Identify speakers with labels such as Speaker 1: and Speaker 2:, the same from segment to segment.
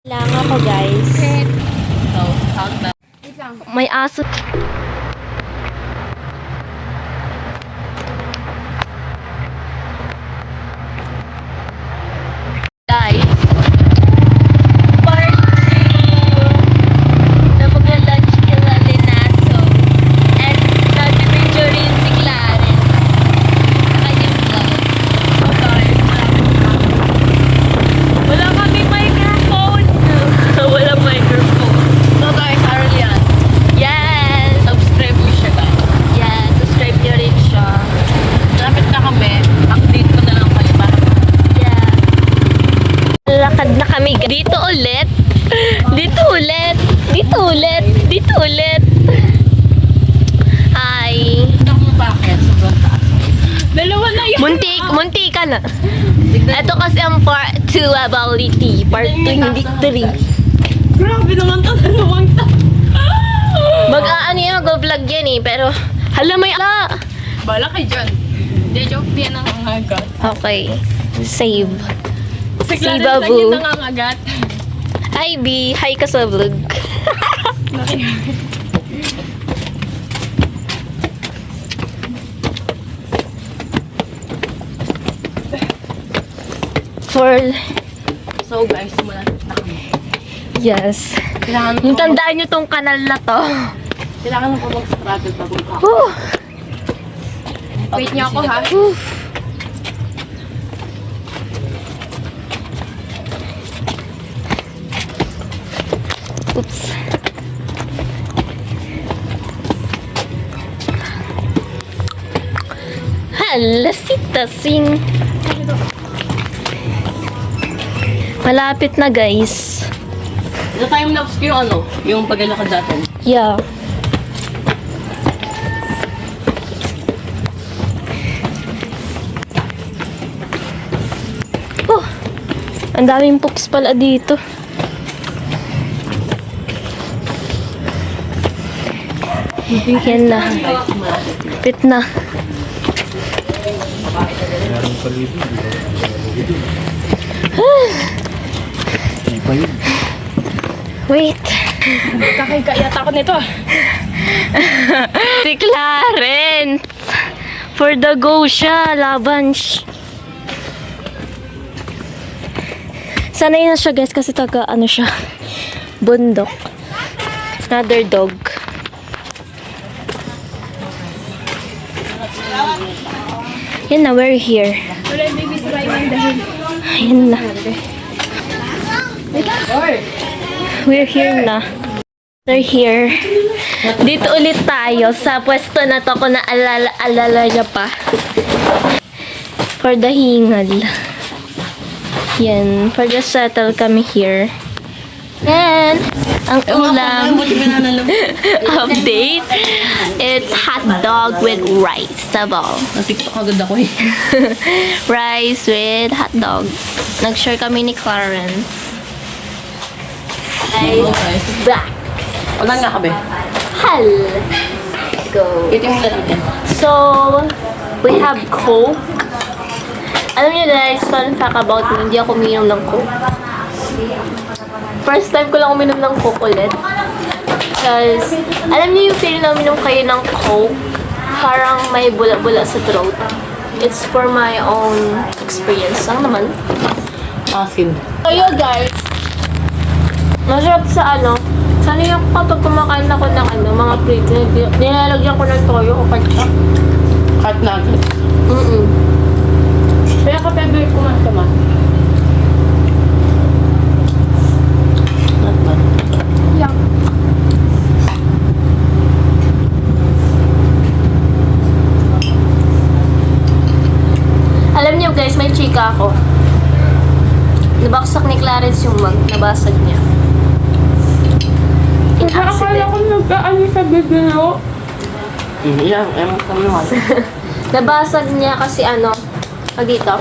Speaker 1: Lang ako, guys. May aso. Guys. Part 2 na mag-lunch kila Linaso. And nag-video rin si Clarence. Sa kanyang vlog. Oh, guys. Wala kami microphone. Wala microphone.
Speaker 2: So guys, Arlian,
Speaker 1: Yes!
Speaker 2: subscribe mo siya guys.
Speaker 1: Yes, subscribe nyo rin siya.
Speaker 2: Lapit na kami, update ko na lang kayo para
Speaker 1: Yeah. Lakad na kami. Dito ulit. Dito ulit. Dito ulit. Dito ulit. Hi.
Speaker 2: hindi ako mapakit, sobrang taas.
Speaker 1: Dalawa na yun. Munti ka na. Ito kasi ang part 2 ability. Part 2, hindi 3.
Speaker 2: Grabe naman to, dalawang taas.
Speaker 1: Mag-aano yan, mag-vlog yan eh. Pero, hala may ala.
Speaker 2: Bala kayo dyan. Hindi, joke din ang angagat.
Speaker 1: Okay. Save.
Speaker 2: Si
Speaker 1: Si
Speaker 2: Clarence lang
Speaker 1: Babu.
Speaker 2: yung nangangagat.
Speaker 1: Hi B. Hi ka sa vlog. For,
Speaker 2: So guys, simulan na kami.
Speaker 1: yes.
Speaker 2: Kailangan
Speaker 1: Yung tandaan nyo tong kanal na to.
Speaker 2: Kailangan mo pa mag-struggle bago ka.
Speaker 1: Whew.
Speaker 2: Wait niyo ako ha.
Speaker 1: Whew. Oops. Halasita sing. Malapit na guys.
Speaker 2: Sa time lapse ko yung ano, yung paglalakad natin.
Speaker 1: Yeah. Oh, ang daming pups pala dito. Yan na.
Speaker 2: Guys, malapit.
Speaker 1: Pit na. Wait.
Speaker 2: Kakayat ako nito.
Speaker 1: Si Clarence. For the go siya. Laban siya. Sanay na siya guys kasi taga ano siya. Bundok. Another dog. Yan na, we're here.
Speaker 2: Wala yung baby driving dahil.
Speaker 1: Yan na. We're here na. We're here. Dito ulit tayo sa pwesto na to kung naalala niya pa. For the hingal. Yan. For the settle kami here. And ang ulam update. It's hot dog with rice. Sabaw.
Speaker 2: Na-tiktok agad ako eh.
Speaker 1: Rice with hot dog. Nag-share kami ni Clarence. Guys,
Speaker 2: Okay.
Speaker 1: back.
Speaker 2: Wala nga kabe.
Speaker 1: Hal. Let's go.
Speaker 2: Ito yung lang natin.
Speaker 1: So, we have Coke. Alam niyo guys, fun fact about me, hindi ako uminom ng Coke. First time ko lang uminom ng Coke ulit. Because, alam niyo yung feeling na uminom kayo ng Coke, parang may bula-bula sa throat. It's for my own experience lang naman.
Speaker 2: Asin.
Speaker 1: So yun guys, masarap sa ano, sana yung kapag kumakain ako ng ano, mga plate, nilalagyan ko ng toyo o ketchup.
Speaker 2: Cut nuggets.
Speaker 1: Kaya ka-favorite ko man naman.
Speaker 2: Not bad.
Speaker 1: Yeah. Alam niyo guys, may chika ako. Nabaksak ni Clarence yung mug, nabasag niya. In accident.
Speaker 2: nagkaano sa bebe mo. Yeah, ewan ko naman.
Speaker 1: Nabasag niya kasi ano, dito.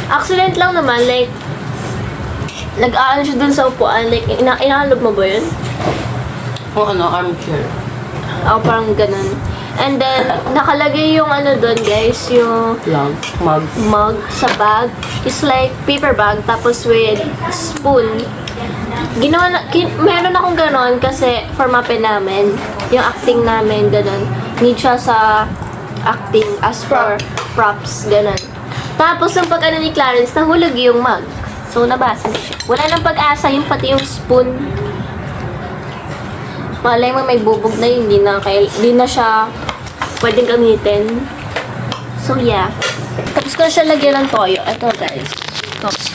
Speaker 1: Accident lang naman, like, nag-aano siya dun sa upuan, like, inahalog mo ba yun?
Speaker 2: Kung ano, armchair.
Speaker 1: O, parang ganun. And then, nakalagay yung ano dun, guys, yung
Speaker 2: Lang. Mug.
Speaker 1: mug sa bag. It's like paper bag, tapos with spoon. Meron akong ganon kasi formape namin, yung acting namin, ganon. Need siya sa acting as for props, ganon. Tapos, nung pag-ano ni Clarence, nahulog yung mug. So, nabasa siya. Wala nang pag-asa yung pati yung spoon. Malay mo may bubog na yun, di na siya pwedeng gamitin. So, yeah. Tapos ko na siya lagyan ng toyo. Ito, guys.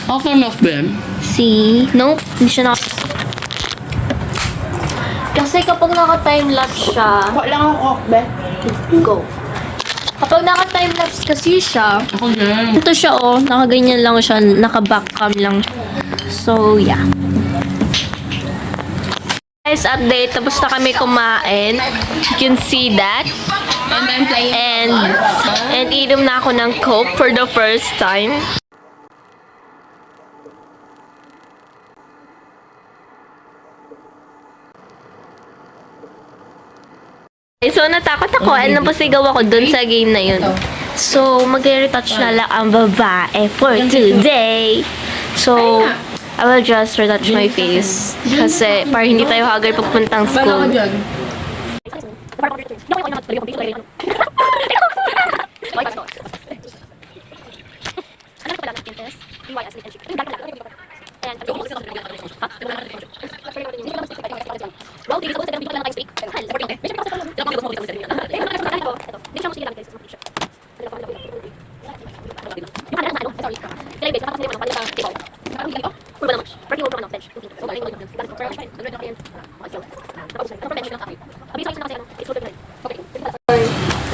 Speaker 2: Okay enough, Ben.
Speaker 1: See? Nope. Hindi siya Kasi kapag naka-time-lapse siya,
Speaker 2: Ako lang ako, Ben.
Speaker 1: go. Kapag naka-time-lapse kasi siya,
Speaker 2: Ako din.
Speaker 1: ito siya oh, nakaganyan lang siya, naka-back cam lang. So, yeah. Guys, update. Tapos na kami kumain. You can see that.
Speaker 2: And I'm playing.
Speaker 1: And inom na ako ng Coke for the first time. So, natakot ako. Ano pasigaw ako dun sa game na yun. So, mag-retouch na lang ang babae for today. So, I will just retouch my face. Kasi, para hindi tayo haggard pagpuntang
Speaker 2: Bala ko
Speaker 1: school.
Speaker 2: dyan.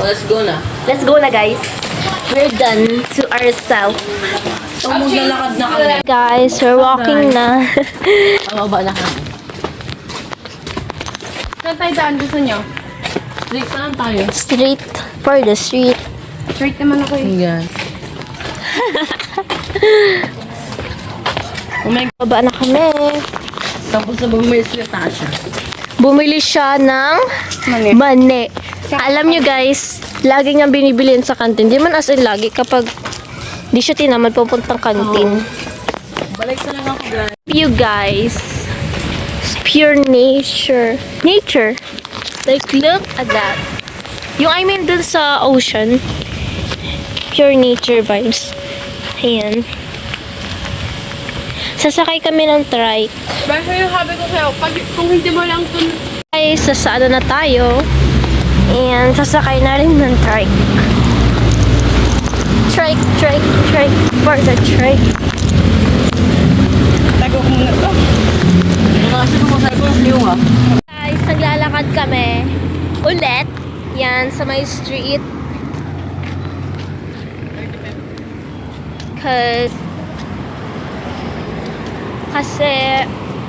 Speaker 2: Let's go na.
Speaker 1: Let's go na, guys. We're done to ourselves.
Speaker 2: So, maglalakad na kami.
Speaker 1: Guys, we're walking na.
Speaker 2: Pababa na kami. Saan tayo daan? Gusto nyo? Straight na lang tayo.
Speaker 1: Straight for the street.
Speaker 2: Straight naman ako eh. Yan. Oh my God.
Speaker 1: Baba na kami.
Speaker 2: Tapos na bumili sila Tasha.
Speaker 1: Bumili siya ng mani. Alam nyo guys, lagi niyang binibilihan sa kantin. Di man as in lagi kapag di siya tinamad pupuntang kantin.
Speaker 2: Balik na lang ako, guys.
Speaker 1: You guys, it's pure nature. Nature. Like, look at that. Yung I mean dun sa ocean. Pure nature vibes. Ayan. Sasakay kami ng trike.
Speaker 2: Basta yung sabi ko sa'yo, kung hindi mo lang ito.
Speaker 1: Guys, sasado na tayo. And sasakay na rin ng trike. Trike for the trike.
Speaker 2: Tago ko muna ito. Kasi kumasay ko yung ha.
Speaker 1: Guys, naglalakad kami. Ulit. Yan, sa may street. Kasi,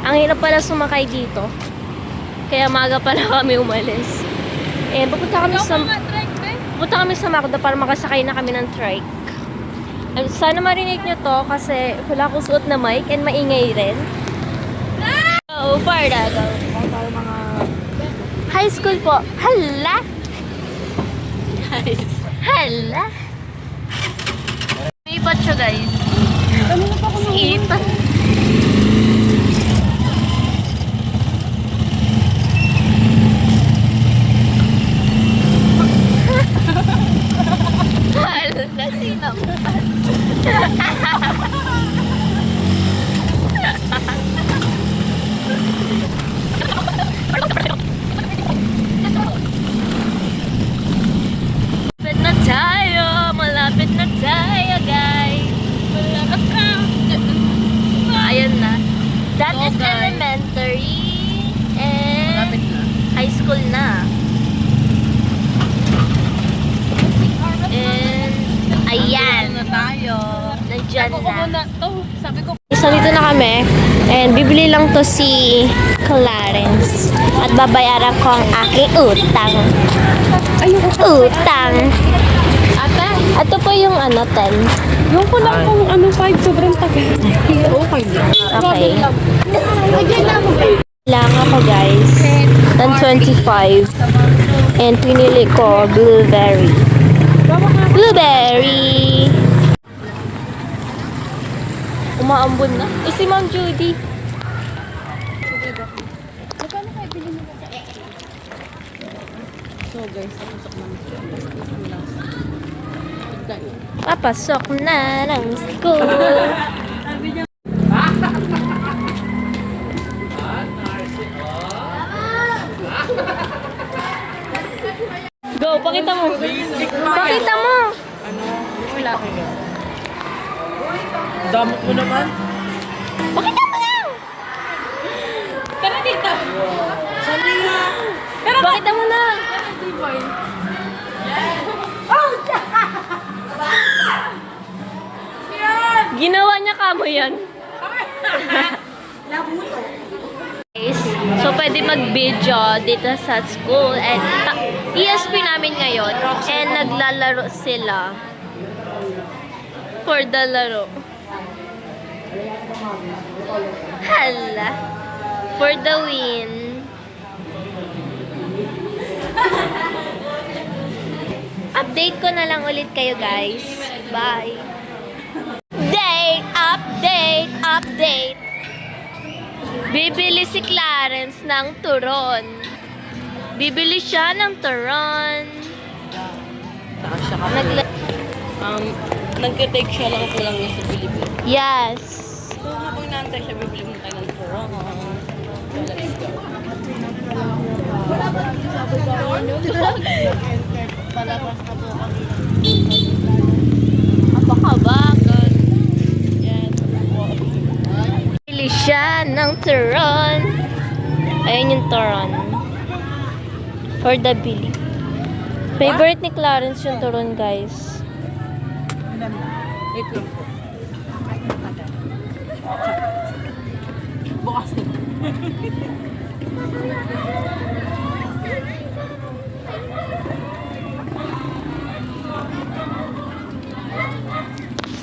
Speaker 1: ang hirap pala sumakay dito. Kaya maga pala kami umalis. Eh, pupunta kami sa Macdo para makasakay na kami ng trike. Sana marinig nyo to kasi wala akong suot na mic and maingay rin. Go, Farda, go. Para mga high school po. Hala! Hala! May ipat siya, guys. Ipat. Malapit na tayo, guys. Malapit ka. Ayan na. That is elementary and high school na. And ayan. Nandyan na.
Speaker 2: Sabi ko,
Speaker 1: So, dito na kami. And bibili lang to si Clarence. At babayaran ko ang aking utang. Utang.
Speaker 2: ate,
Speaker 1: Ito po yung 10.
Speaker 2: yung ko lang kung 5, sobrang tagal. Okay lang.
Speaker 1: Okay. Lang ako guys. Ng 25. And pinili ko blueberry. Blueberry! Umaambon na. Si Ma'am Judy.
Speaker 2: guys. Pasok namin sila.
Speaker 1: Papasok na ng school. Go, pakita mo. Pakita mo.
Speaker 2: Wala kayo. Damot mo naman.
Speaker 1: Pakita mo na.
Speaker 3: Tara dito.
Speaker 2: Salila!
Speaker 1: Pakita mo na. Ginawa niya kamo yan. Guys, so pwede mag-video dito sa school and ESP namin ngayon and naglalaro sila for the laro. Hala. For the win. Update ko na lang ulit kayo guys. Bye. Update. Bibili si Clarence ng turon. Bibili siya ng turon.
Speaker 2: Siya ka. Nagka-take siya lang ako lang sa Pilipinas.
Speaker 1: Yes.
Speaker 2: So, habang naantay siya, bibili mo tayo ng turong. So, let's go.
Speaker 1: Apakabagan. Yes. Bibili siya ng turon. Ayun yung turon. For the bili. Favorite ni Clarence yung turon, guys.
Speaker 2: Wait lang po. Bukas na.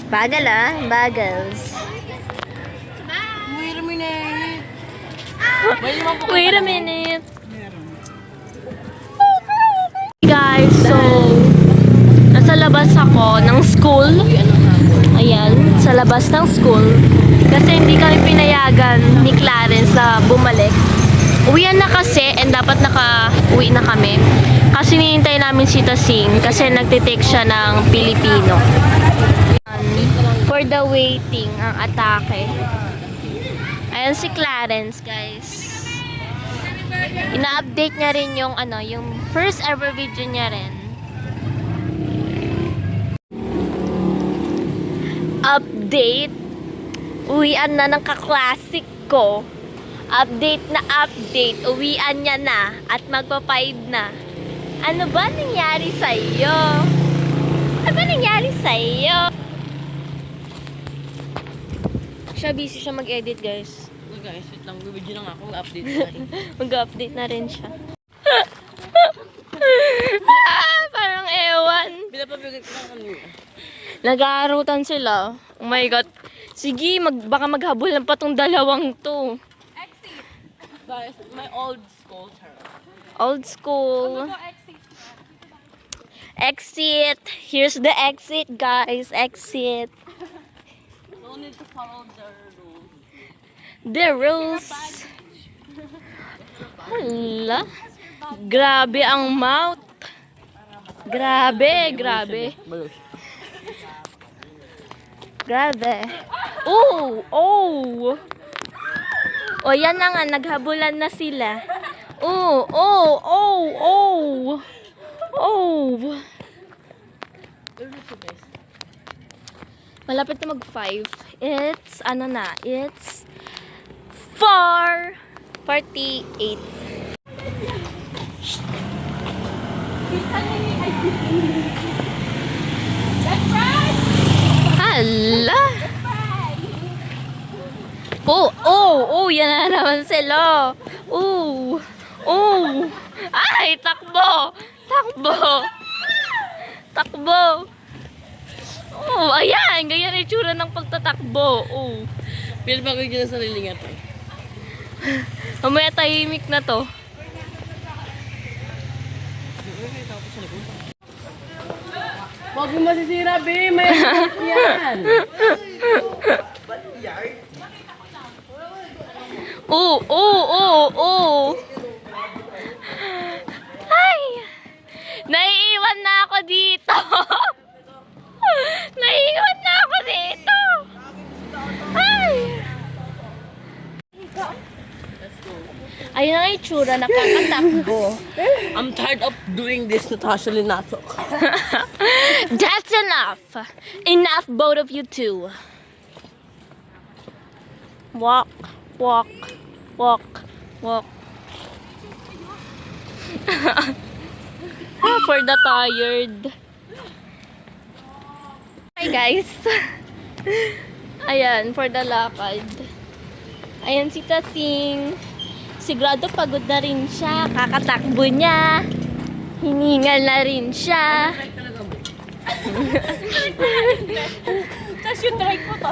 Speaker 1: Bagal bagals.
Speaker 2: Wait a minute. May lima po
Speaker 1: Wait a minute. Guys, so nasa labas ako ng school. Ayan, sa labas ng school. Kasi hindi kami pinayagan ni Clarence na bumalik. Uwian na kasi and dapat naka-uwi na kami. Kasi hinihintay namin si Tasing kasi nagtitake siya ng Pilipino. For the waiting, ang atake. Ayan si Clarence, guys. Ina-update niya rin yung yung first ever video niya rin. Update. Uwian na ng kaklasik ko. Update na update. Uwian niya na at magpa-5 na. Ano ba nangyari sa'yo? Ano ba nangyari sa'yo? Siya busy siya mag-edit, guys.
Speaker 2: So guys, wait lang. Video lang ako. Mag-update na.
Speaker 1: Mag-update na rin siya. Parang ewan.
Speaker 2: Pinapabigay ko lang ano yun.
Speaker 1: Nag-aarutan sila. Oh my God. Sige, baka maghabol lang pa tong dalawang to.
Speaker 2: Guys, my old school term.
Speaker 1: Old school. Exit. Here's the exit, guys. Exit.
Speaker 2: No need to follow the rules.
Speaker 1: The rules. Hala. Grabe ang mouth. Grabe.
Speaker 2: Balos.
Speaker 1: Grabe. Oh. O yan na nga, naghabulan na sila. Oh. Malapit na mag-5. It's 4:48. Hala! Oh, yan na naman sila. Ay, takbo. Oh, ayan, ganyan ang itsura ng pagtatakbo. Oh.
Speaker 2: Pinapagay niya na sarili nga to.
Speaker 1: Mamaya tahimik na to.
Speaker 2: Huwag mo masisira, be. May yan.
Speaker 1: Oh. Ay! Naiiwan na ako dito. Naiiwan na ako dito. Ay. Ayun ang itsura, nakakatakbo.
Speaker 2: I'm tired of doing this, Natasha Linato.
Speaker 1: That's enough. Enough, both of you two. Walk, walk, walk, walk. For the tired. Hi guys. Ayan, for the lakad. Ayan si Tasing. Sigurado pagod na rin siya. Kakatakbo niya. Hiningal na rin siya.
Speaker 3: Tapos yung try ko to.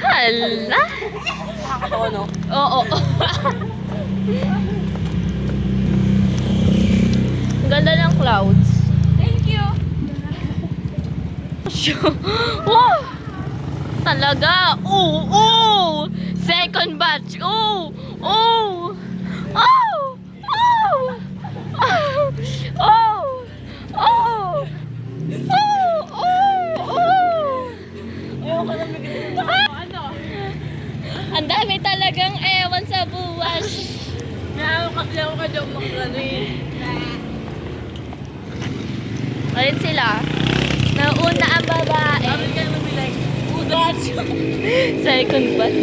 Speaker 1: Hala.
Speaker 2: Nakakatawa, no?
Speaker 1: Oo. Ang ganda ng clouds.
Speaker 3: Thank you.
Speaker 1: Wow! Talaga. Oo! Oh, second batch. Oh! Oh! Oh! Oh! Oh! Oh! Oh!
Speaker 3: Ayaw ka na magiging ano?
Speaker 1: Ang dami talagang ewan sa buwas.
Speaker 2: Ayaw kasi ako ka dyan makakali.
Speaker 1: Ulit sila. Nauna ang babae.
Speaker 2: Sabi ka naman be like, oh, that's
Speaker 1: Second batch.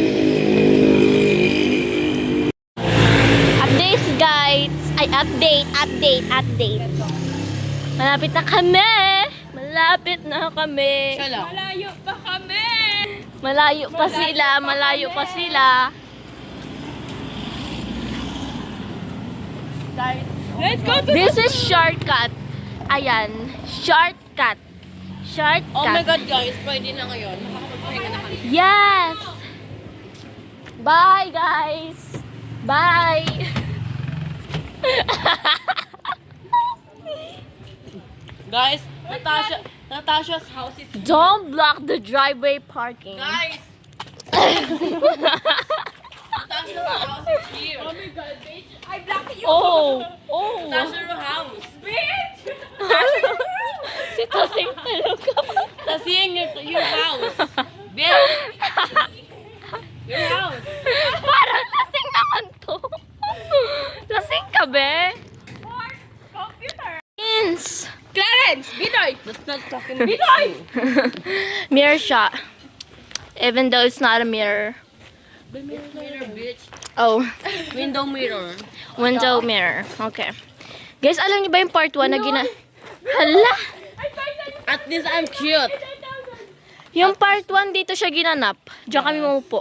Speaker 1: Updates guys. Ay, update. Malapit na kami. Malapit na kami.
Speaker 2: Siya lang.
Speaker 3: Malayo pa kami.
Speaker 1: Malayo pa sila.
Speaker 3: Let's go to
Speaker 1: This is shortcut. Ayan, shortcut.
Speaker 2: Oh my God, guys. Pwede na ngayon. Makakapagpahinga na kami.
Speaker 1: Yes. Bye guys. Bye.
Speaker 2: Guys, Natasha's house is...
Speaker 1: Don't block the driveway parking.
Speaker 2: Guys! Natasha's house is here.
Speaker 3: Oh my God, bitch. I block you.
Speaker 1: Oh.
Speaker 2: Natasha's house.
Speaker 3: Bitch.
Speaker 1: Si Tasing talaga.
Speaker 2: That's your house. Bitch. Your house.
Speaker 1: Parang lasing naman to. Lasing ka, be?
Speaker 3: Computer.
Speaker 1: Ins.
Speaker 3: Clarence, Binoy.
Speaker 2: That's not talking about you.
Speaker 1: Mirror shot. Even though it's not a mirror.
Speaker 2: Mirror, bitch.
Speaker 1: Oh,
Speaker 2: Window mirror.
Speaker 1: window mirror. Okay. Guys, alam niyo ba yung part 1 na Hala!
Speaker 2: At least I'm cute.
Speaker 1: Yung part 1 dito siya ginanap. Diyan kami maupo.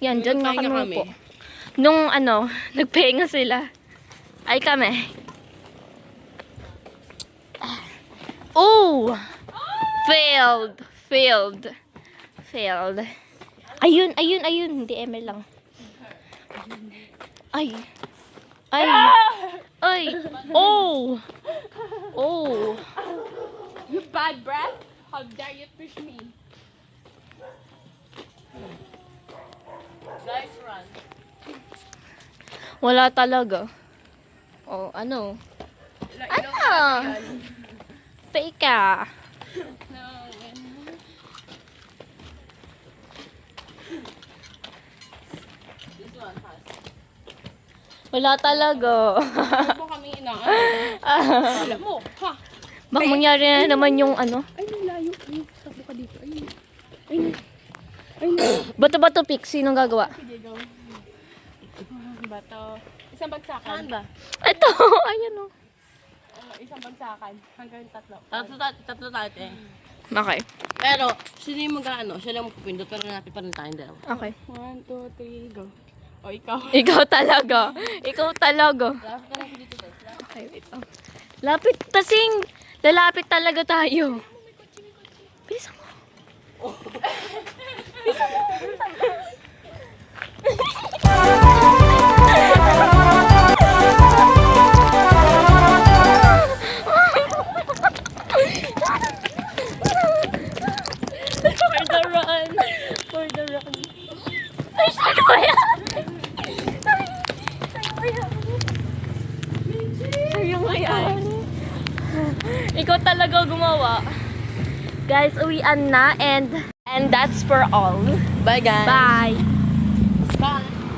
Speaker 1: Yan, diyan nga kami
Speaker 2: Nagpahinga
Speaker 1: maupo. Nung nagpahinga sila. Ay kami. Oh! Failed. Ayun. Hindi, Emel lang. Ay. Oh!
Speaker 3: You bad breath. How dare you push me?
Speaker 2: Guys, run.
Speaker 1: Wala talaga. Oh, ano? Fake ah.
Speaker 2: This one has.
Speaker 1: Wala talaga.
Speaker 3: Ano kami inaano? Alam mo, ha?
Speaker 1: Baka mangyari na naman yung ano.
Speaker 3: Ay, layo. Ay, takbo ka dito. Ay,
Speaker 1: Bato-bato pick. Sinong gagawa?
Speaker 3: sige, go. Bato. Isang bagsakan.
Speaker 2: Saan ba?
Speaker 1: Ito. Ayan o.
Speaker 3: Isang bagsakan. Hanggang tatlo.
Speaker 2: Tatlo tayo eh.
Speaker 1: Okay.
Speaker 2: Pero, sino yung mag-ano? Siya lang magpupindot, pero napit pa rin tayong dalawa.
Speaker 1: Okay.
Speaker 3: 1, 2, 3, go. O, ikaw.
Speaker 1: Ikaw talaga.
Speaker 2: Lapit na lang dito, guys.
Speaker 1: Okay, wait. Oh. Lapit. Tasing. Lalapit talaga tayo. Bilisan mo. For the run. Ay, saan ba yan? Sa'yo nga yan. Ikaw talaga gumawa. Guys, uwian na and that's for all.
Speaker 2: Bye guys.
Speaker 1: Bye!
Speaker 2: Bye.